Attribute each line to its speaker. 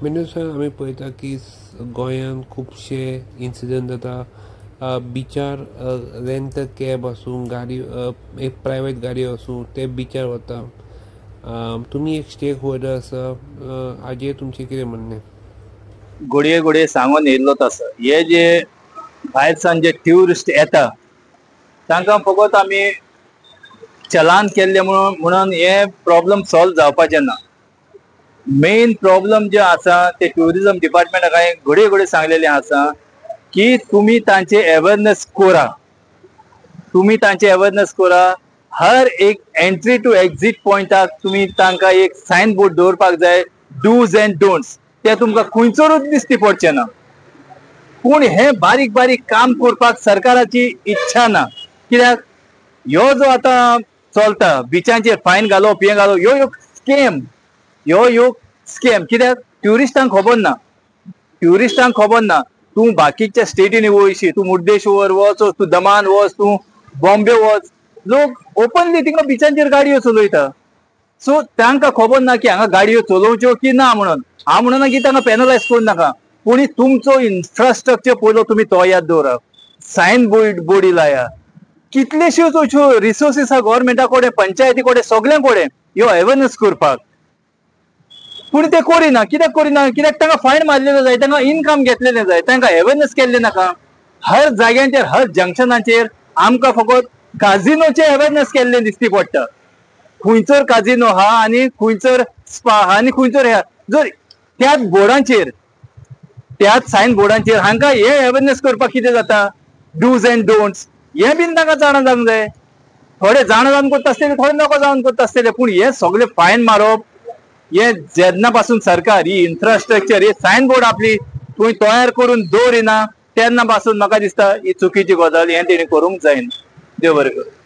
Speaker 1: म्हणजे आमी पळयता की गोंयांत खुबशे इन्सिडंट जाता बिचार रेंट कॅब आसूं गाडी एक प्रायवेट गाडी आसूं ते बिचार वता तुमी एक स्टेक होल्डर आसा हाजेर तुमचें कितें म्हणणें
Speaker 2: घडये घडये सांगून येयल्लोच आसा हे जे भायरसान जे ट्युरिस्ट येता तांकां फकत आमी चलान केल्ले म्हणून हे प्रॉब्लेम सॉल्व जावपाचे ना मेन प्रॉब्लेम जे आसा ते ट्युरिझम डिपार्टमेंटाक हांवें घडये घडये सांगलेले आसा की तुम्ही तांचे अवेअरनेस कोरा हर एक एंट्री टू एक्झिट पॉइंटाक तुम्ही तांकां एक सायन बोर्ड दवरपाक जाय डूज अँड डोंट्स ते तुमकां खंयचोरूच दिश्टी पडचे ना पूण हे बारीक बारीक काम करपाक सरकाराची इच्छा ना कित्याक ह्यो जो आतां चलता बिचांचेर फायन घालप हे घालप ह्यो स्कॅम कित्याक ट्युरिस्टांक खबर ना तूं बाकीच्या स्टेटींनी वयशी तूं मुर्डेश्वर वच तूं दमान वच तूं बॉम्बे वच लोक ओपनली तिंगा बिचांचेर गाडयो चलयता सो तांकां खबर ना की हांगा गाडयो चलोवच्यो की ना म्हणून हांव म्हणना की तांकां पेनलायज करूं नाका पूण तुमचो इन्फ्रास्ट्रक्चर पयलो तुमी तो याद दवरात सायन बोर्डी लाया कितलेश्योच अश्यो रिसोर्सीस आहा गव्हर्मेंटा कडेन पंचायती कडेन सगळ्यां कडेन ह्यो अवेअरनेस करपाक पूण ते करिना कित्याक तांकां फायन मारलेलो जाय तांकां इनकम घेतलेलें जाय तांकां अवेअरनेस केल्लें नाका हर जाग्यांचेर हर जंक्शनाचेर आमकां फकत काजिनोचे अवेअरनेस केल्लें दिश्टी पडटा खंयचर काजिनो आहा आनी खंयचर स्पा आहा आनी खंयचर हे जर त्याच बोर्डांचेर त्याच सायन बोर्डांचेर हांकां हे अवेअरनेस करपाक कितें जाता डूज अँड डोंट्स हे बीन तांकां जाणा जावंक जाय थोडे जाणा जावन करता आसतले थोडे नकळो जावन करता आसतले पूण हे सगळे फायन मारप हे जेन्ना पासून सरकार ही इन्फ्रास्ट्रक्चर ही सायन बोर्ड आपली थंय तयार करून दवरिना तेन्ना पासून म्हाका दिसता ही चुकीची गजाल हे तेणी करूंक जायना देव बरें करूं